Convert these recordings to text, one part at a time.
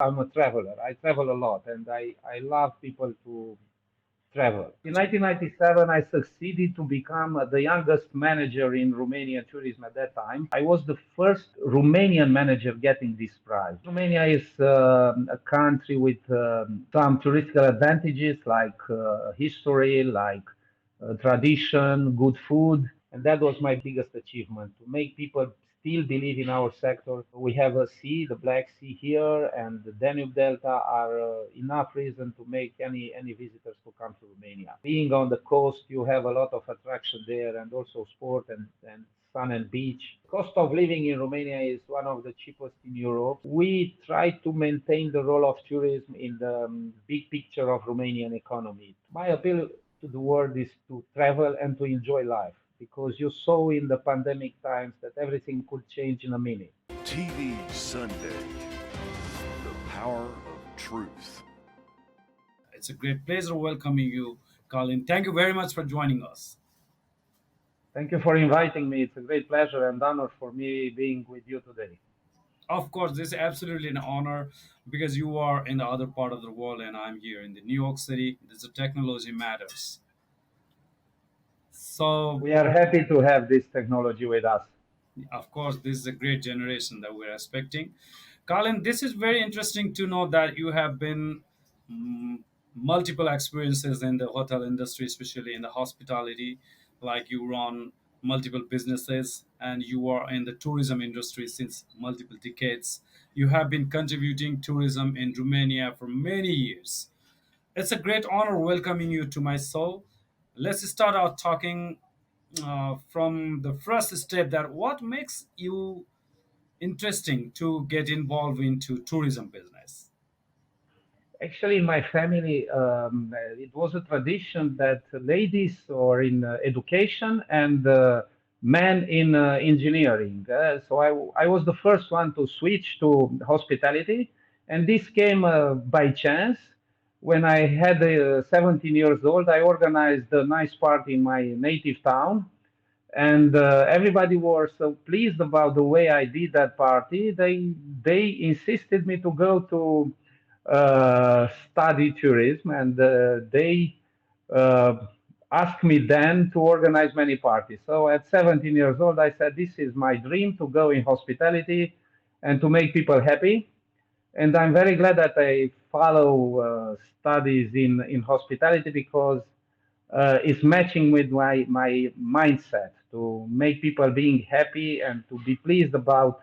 I'm a traveler. I travel a lot and I love people to travel. In 1997, I succeeded to become the youngest manager in Romanian tourism at that time. I was the first Romanian manager getting this prize. Romania is a country with some touristical advantages like history, like tradition, good food. And that was my biggest achievement to make people still believe in our sector. We have a sea, the Black Sea here, and the Danube Delta are enough reason to make any visitors to come to Romania. Being on the coast, you have a lot of attraction there, and also sport and sun and beach. Cost of living in Romania is one of the cheapest in Europe. We try to maintain the role of tourism in the big picture of Romanian economy. My appeal to the world is to travel and to enjoy life because you saw in the pandemic times that everything could change in a minute. TV Sunday, the power of truth. It's a great pleasure welcoming you, Colin. Thank you very much for joining us. Thank you for inviting me. It's a great pleasure and honor for me being with you today. Of course, this is absolutely an honor because you are in the other part of the world and I'm here in the New York City. This technology matters. So, We are happy to have this technology with us. of course, this is a great generation that we're expecting. Colin, this is very interesting to know that you have been multiple experiences in the hotel industry, especially in the hospitality, like you run multiple businesses and you are in the tourism industry since multiple decades. You have been contributing tourism in Romania for many years. It's a great honor welcoming you to my soul. Let's start out talking from the first step that what makes you interesting to get involved into tourism business. Actually, in my family, it was a tradition that ladies are in education and men in engineering. So I was the first one to switch to hospitality, and this came by chance. When I had 17 years old, I organized a nice party in my native town, and everybody was so pleased about the way I did that party. They insisted me to go to study tourism, and they uh, asked me then to organize many parties. So at 17 years old, I said, "This is my dream to go in hospitality and to make people happy." And I'm very glad that I follow studies in hospitality because it's matching with my mindset to make people being happy and to be pleased about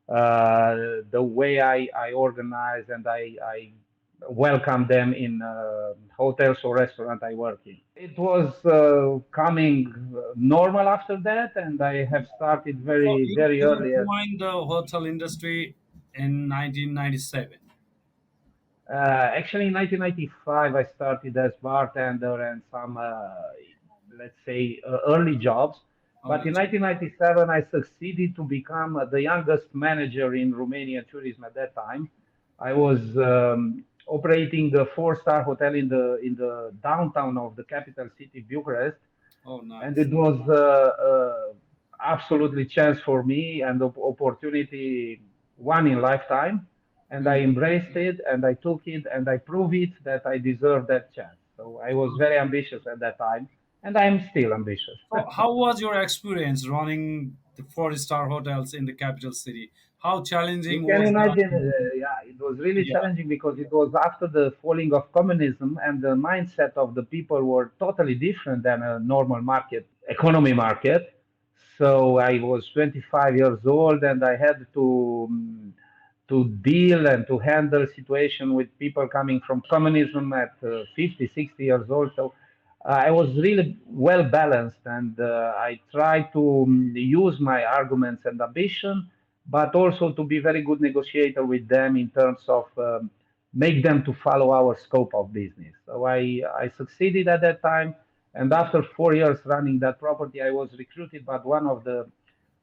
the way I organize and I welcome them in hotels or restaurant I work in. It was coming normal after that, and I have started So very you early. joined the hotel industry in 1997. Actually, in 1995, I started as bartender and some, let's say, early jobs. But Early in job. 1997, I succeeded to become the youngest manager in Romanian tourism at that time. I was operating a four-star hotel in the downtown of the capital city, Bucharest, Oh, and nice. it was absolutely chance for me and opportunity one in lifetime, and I Mm. embraced it and I took it and I proved it that I deserve that chance. So I was very ambitious at that time, and I am still ambitious. So how was your experience running the four-star hotels in the capital city? How You challenging can was imagine, that? yeah, it was really Yeah. challenging because it was after the falling of communism, and the mindset of the people were totally different than a normal market, economy market. So I was 25 years old, and I had to deal and to handle situation with people coming from communism at 50, 60 years old. So I was really well balanced, and I tried to use my arguments and ambition, but also to be very good negotiator with them in terms of make them to follow our scope of business. So I succeeded at that time, and after 4 years running that property, I was recruited by one of the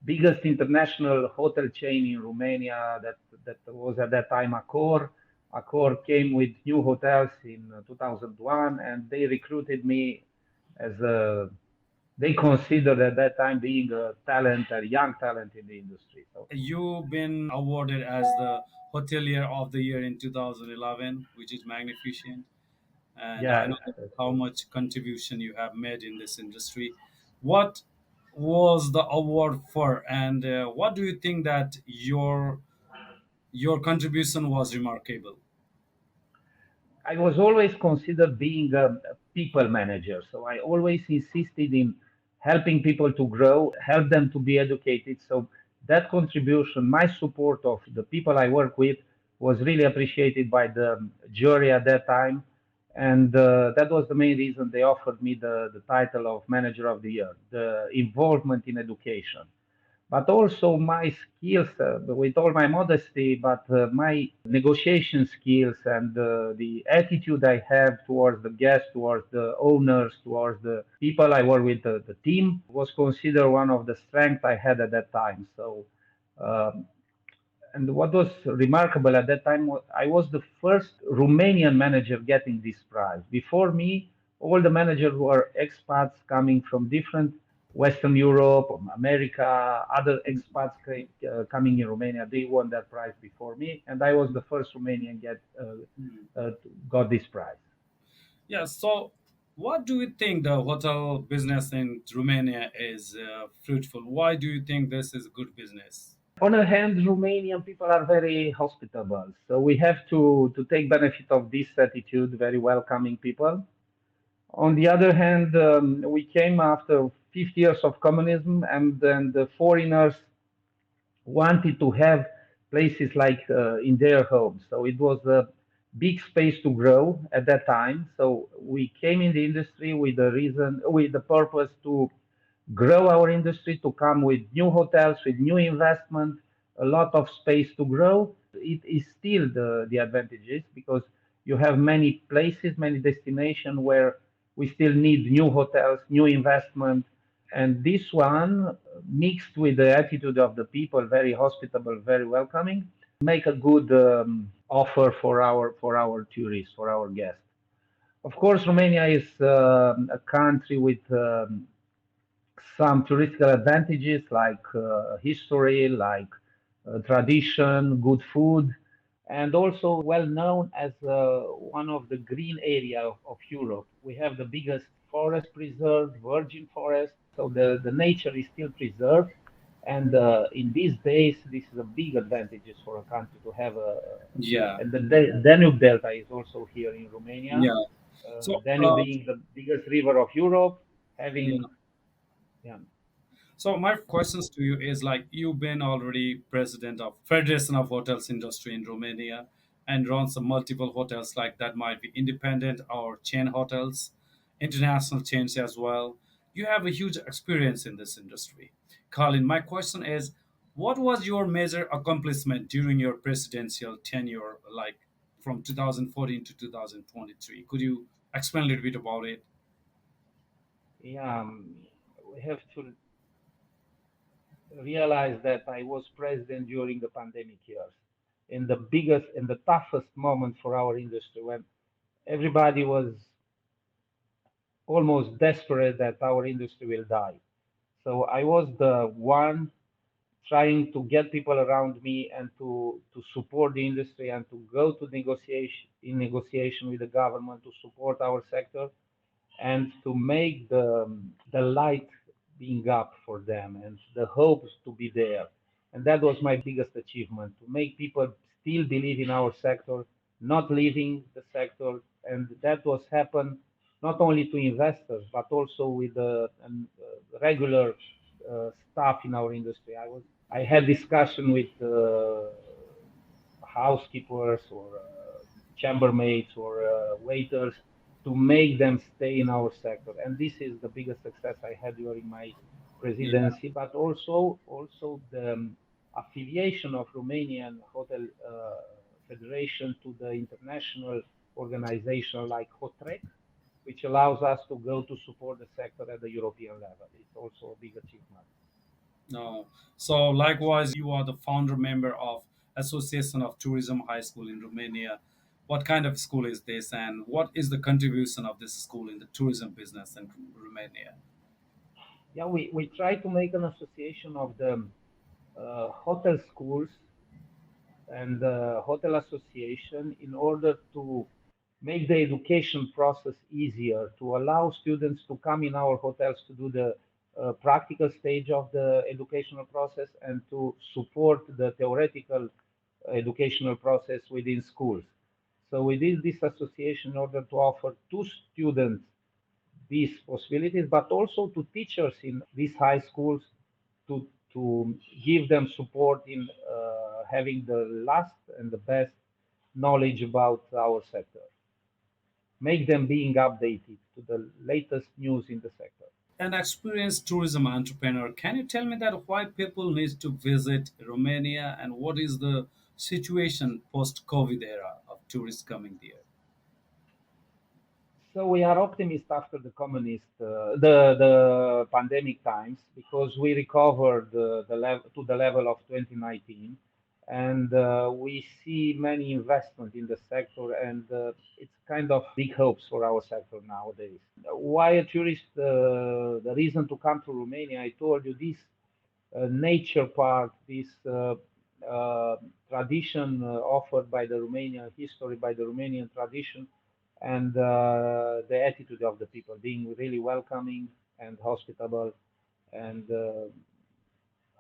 biggest international hotel chain in Romania that was at that time Accor. Accor came with new hotels in 2001, and they recruited me as a they considered at that time being a talent, a young talent in the industry. So You've been awarded as the Hotelier of the Year in 2011, which is magnificent. And I yeah, know that that's how good. much contribution you have made in this industry. What was the award for, and what do you think that your contribution was remarkable? I was always considered being a people manager. So I always insisted in helping people to grow, help them to be educated. So that contribution, my support of the people I work with, was really appreciated by the jury at that time. And that was the main reason they offered me the title of Manager of the Year, the involvement in education, but also my skills, with all my modesty, but my negotiation skills and the attitude I have towards the guests, towards the owners, towards the people I work with, the team was considered one of the strengths I had at that time. So, um, and what was remarkable at that time, I was the first Romanian manager getting this prize. Before me, all the managers were expats coming from different Western Europe, America, other expats coming in Romania. They won that prize before me, and I was the first Romanian got this prize. Yeah, so what do you think the hotel business in Romania is fruitful? Why do you think this is a good business? On the hand, Romanian people are very hospitable, so we have to take benefit of this attitude, very welcoming people. On the other hand, we came after 50 years of communism, and then the foreigners wanted to have places like in their homes. So it was a big space to grow at that time. So we came in the industry with the reason, with the purpose to grow our industry, to come with new hotels, with new investment, a lot of space to grow. It is still the advantages because you have many places, many destinations where we still need new hotels, new investment. And this one, mixed with the attitude of the people, very hospitable, very welcoming, make a good offer for our tourists, for our guests. Of course, Romania is a country with some touristical advantages like history, like tradition, good food, and also well known as one of the green area of Europe. We have the biggest forest preserved, virgin forest, so the nature is still preserved. And in these days, this is a big advantages for a country to have Yeah, and the Danube Delta is also here in Romania. yeah. So, Danube being the biggest river of Europe, yeah. having yeah. So my questions to you is like you've been already president of Federation of Hotels Industry in Romania and run some multiple hotels like that might be independent or chain hotels, international chains as well. You have a huge experience in this industry. Colin, my question is what was your major accomplishment during your presidential tenure, like from 2014 to 2023? Could you explain a little bit about it? Yeah, we have to realize that I was president during the pandemic years, in the biggest and the toughest moment for our industry when everybody was almost desperate that our industry will die. So I was the one trying to get people around me and to support the industry and to go to negotiation with the government to support our sector and to make the light being up for them and the hopes to be there. And that was my biggest achievement to make people still believe in our sector, not leaving the sector. And that was happen not only to investors but also with the regular staff in our industry. I had discussion with housekeepers or chambermaids or waiters to make them stay in our sector. And this is the biggest success I had during my Yeah. presidency, but also the affiliation of Romanian Hotel Federation to the international organization like HOTREC, which allows us to go to support the sector at the European level. It's also a big achievement. No. So likewise, you are the founder member of Association of Tourism High School in Romania. What kind of school is this, and what is the contribution of this school in the tourism business in Romania? Yeah, we try to make an association of the hotel schools and the hotel association in order to make the education process easier, to allow students to come in our hotels to do the practical stage of the educational process and to support the theoretical educational process within schools. So we did this association in order to offer to students these possibilities, but also to teachers in these high schools to give them support in having the last and the best knowledge about our sector, make them being updated to the latest news in the sector. An experienced tourism entrepreneur, can you tell me that why people need to visit Romania and what is the situation post-COVID era of tourists coming there? So we are optimistic after the the pandemic times because we recovered the level to the level of 2019, and we see many investment in the sector, and it's kind of big hopes for our sector nowadays. Why a tourist? The reason to come to Romania, I told you this nature part, this uh, tradition offered by the Romanian history, by the Romanian tradition, and the attitude of the people being really welcoming and hospitable. And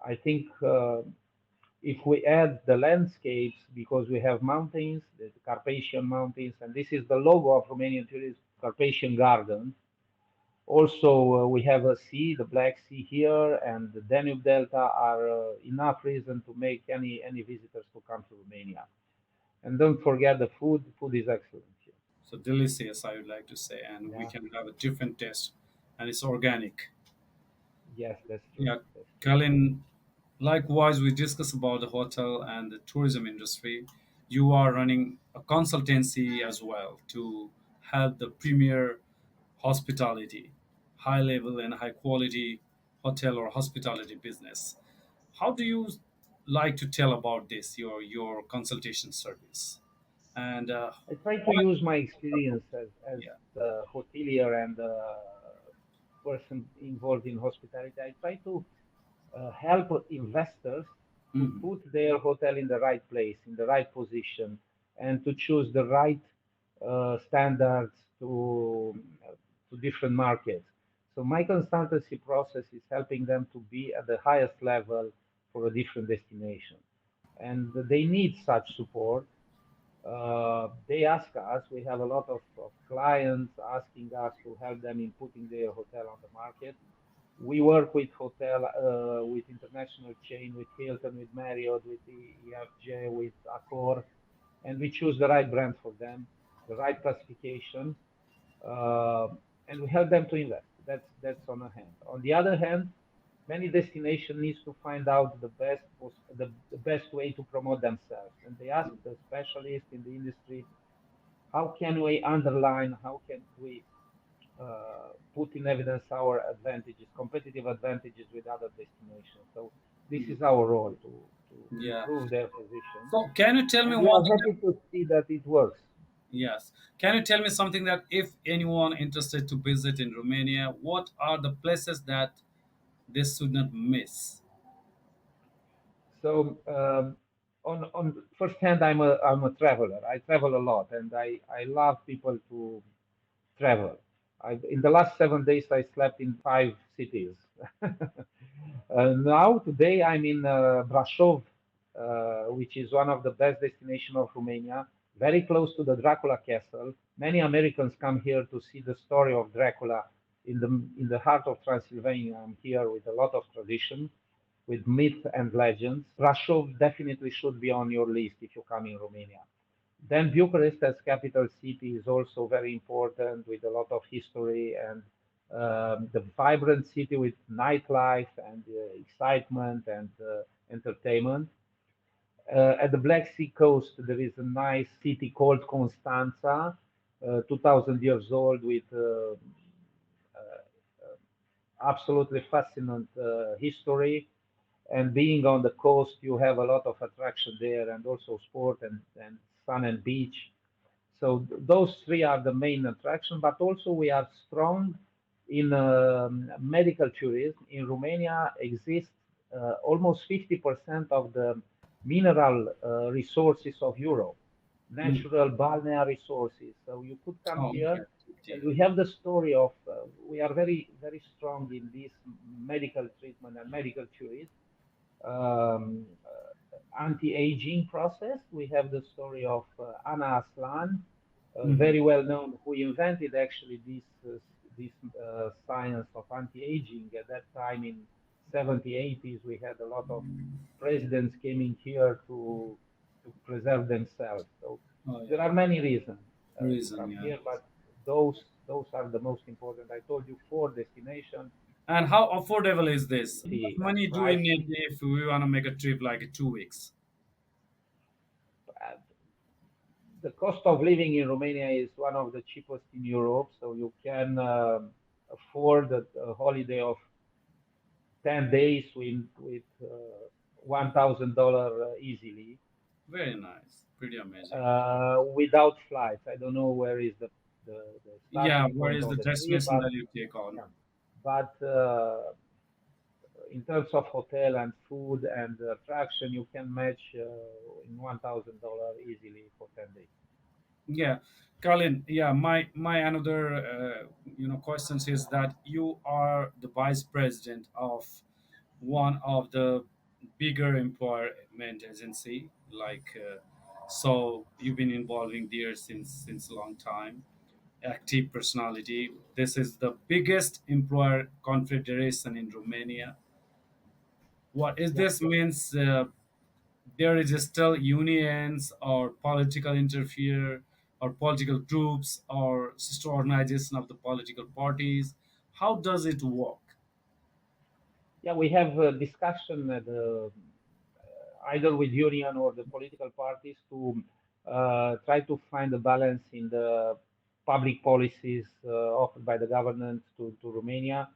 I think if we add the landscapes, because we have mountains, the Carpathian Mountains, and this is the logo of Romanian tourism, Carpathian Garden. Also, we have a sea, the Black Sea here, and the Danube Delta are enough reason to make any visitors to come to Romania. And don't forget the food. Food is excellent here. So delicious, I would like to say, and we Yeah. can have a different taste, and it's organic. Yes, that's true. Yeah, That's true. Colin. Likewise, we discuss about the hotel and the tourism industry. You are running a consultancy as well to help the premier hospitality, high level and high quality hotel or hospitality business. How do you like to tell about this, your consultation service? And I try to what? use my experience as Yeah. the hotelier and person involved in hospitality. I try to help investors to Mhm. put their hotel in the right place, in the right position, and to choose the right standards to different markets. So my consultancy process is helping them to be at the highest level for a different destination, and they need such support. They ask us, we have a lot of clients asking us to help them in putting their hotel on the market. We work with hotel, with international chain, with Hilton, with Marriott, with EFJ, with Accor, and we choose the right brand for them, the right classification, uh, and we help them to invest. That's on a hand. On the other hand, many destination needs to find out the best way to promote themselves, and they ask the specialist in the industry, how can we underline, how can we put in evidence our advantages, competitive advantages with other destinations. So this is our role to Yeah. improve their position, So can you tell me and we one are thing? happy to see that it works. Yes. Can you tell me something that if anyone interested to visit in Romania, what are the places that they should not miss? So on first hand, I'm a traveler. I travel a lot, and I love people to travel. In the last 7 days, I slept in 5 cities. Now, today, I'm in Brasov, which is one of the best destinations of Romania, very close to the Dracula Castle. Many Americans come here to see the story of Dracula in the heart of Transylvania. I'm here with a lot of tradition, with myth and legends. Brasov definitely should be on your list if you come in Romania. Then Bucharest as capital city is also very important with a lot of history and the vibrant city with nightlife and excitement and entertainment. At the Black Sea coast, there is a nice city called Constanța, 2000 years old with absolutely fascinating history. And being on the coast, you have a lot of attraction there and also sport and sun and beach. So those three are the main attraction, but also we are strong in medical tourism in Romania exists almost 50% of the mineral resources of Europe, Mm. natural balnear resources. So you could come Oh, here, okay. and Yeah. we have the story of we are very strong in this medical treatment and medical tourism, anti-aging process. We have the story of Anna Aslan, Mhm. very well known, who invented actually this science of anti-aging. At that time in 70s, 80s, we had a lot of presidents coming here to preserve themselves. So Oh, there yeah. are many reasons to Reason, come yeah. here, but those are the most important. I told you four destinations. And how affordable is this? How much money do we need Pricing. if we want to make a trip like 2 weeks? uh, the cost of living in Romania is one of the cheapest in Europe, so you can afford a holiday of 10 days with $1,000 easily, Very nice. Pretty amazing. without flights. I don't know where is the Yeah, starting where point is of the the trip, destination that you take on? yeah, but in terms of hotel and food and attraction, you can match in $1,000 easily for 10 days. Yeah, Colin. Yeah, my another questions is that you are the vice president of one of the bigger employment agency. So you've been involving there since a long time. Active personality. This is the biggest employer confederation in Romania. What is Yeah. this means? There is still unions or political interfere or political groups or sister organization of the political parties. How does it work? Yeah, we have a discussion either with union or the political parties to try to find a balance in the public policies offered by the government to Romania.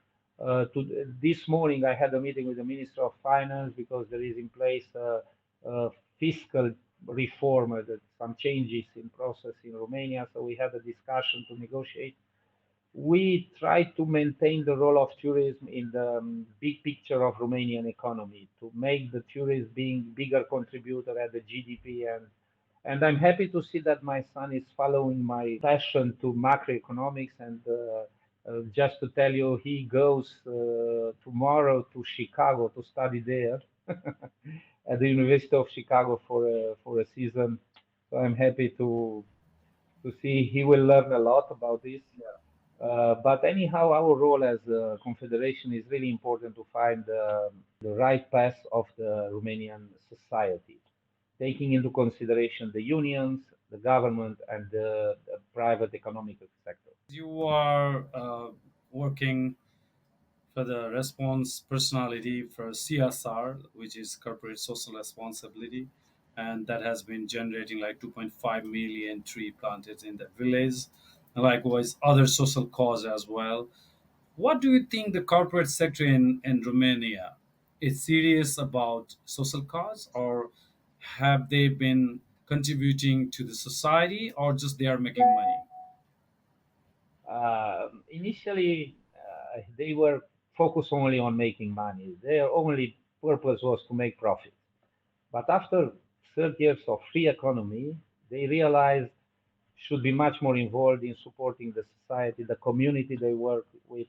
This morning, I had a meeting with the Minister of Finance because there is in place a fiscal reform, some changes in process in Romania. So we had a discussion to negotiate. We try to maintain the role of tourism in the big picture of Romanian economy to make the tourism being bigger contributor at the GDP, and I'm happy to see that my son is following my passion to macroeconomics, and just to tell you, he goes tomorrow to Chicago to study there at the University of Chicago for a season. So I'm happy to see he will learn a lot about this. But anyhow, our role as a confederation is really important to find the right path of the Romanian society, taking into consideration the unions, the government, and the private economic sector. You are working for the response personality for CSR, which is corporate social responsibility, and that has been generating like 2.5 million tree planted in the village. And likewise, other social cause as well. What do you think the corporate sector in Romania is serious about social cause, or have they been contributing to the society, or just they are making money? Initially, they were focused only on making money. Their only purpose was to make profit. But after 30 years of free economy, they realized should be much more involved in supporting the society, the community they work with.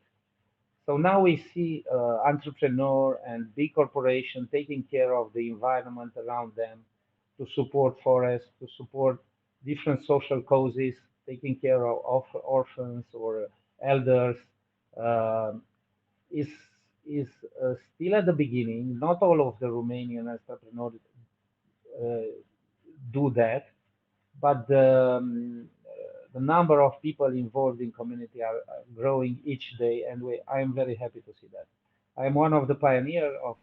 So now we see entrepreneur and big corporation taking care of the environment around them to support forests, to support different social causes, taking care of orphans or elders. Um is is still at the beginning. Not all of the Romanian entrepreneurs uh, do that, but the number of people involved in community are growing each day, and I am very happy to see that. I am one of the pioneer of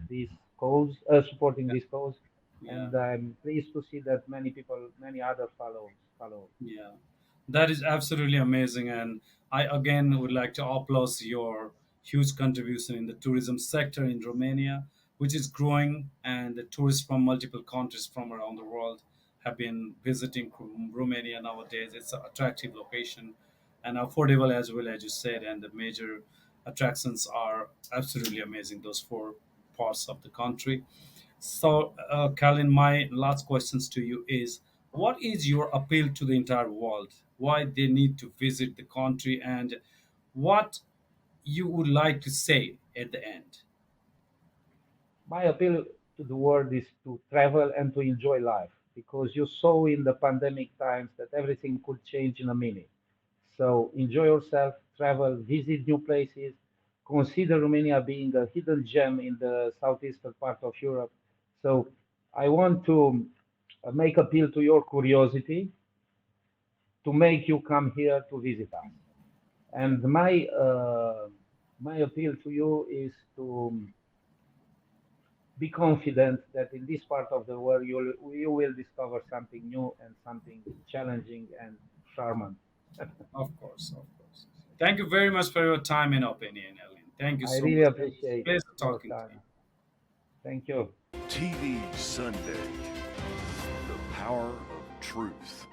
this cause, supporting Yeah, this cause, yeah. and I'm pleased to see that many people, many other follow. Yeah, that is absolutely amazing. And I again would like to applaud your huge contribution in the tourism sector in Romania, which is growing, and the tourists from multiple countries from around the world have been visiting Romania nowadays. It's an attractive location, and affordable as well, as you said. And the major attractions are absolutely amazing. Those four parts of the country. So, Kalin, my last questions to you is: what is your appeal to the entire world? Why they need to visit the country, and what you would like to say at the end? My appeal to the world is to travel and to enjoy life because you saw in the pandemic times that everything could change in a minute. So enjoy yourself, travel, visit new places. Consider Romania being a hidden gem in the southeastern part of Europe. So I want to make appeal to your curiosity to make you come here to visit us. And my appeal to you is to be confident that in this part of the world you will discover something new and something challenging and charming. Of course, of course. Thank you very much for your time and opinion, Ellen. Thank you I so really much. appreciate Pleasure your talking to you. time. Thank you. TV Sunday, the power of truth.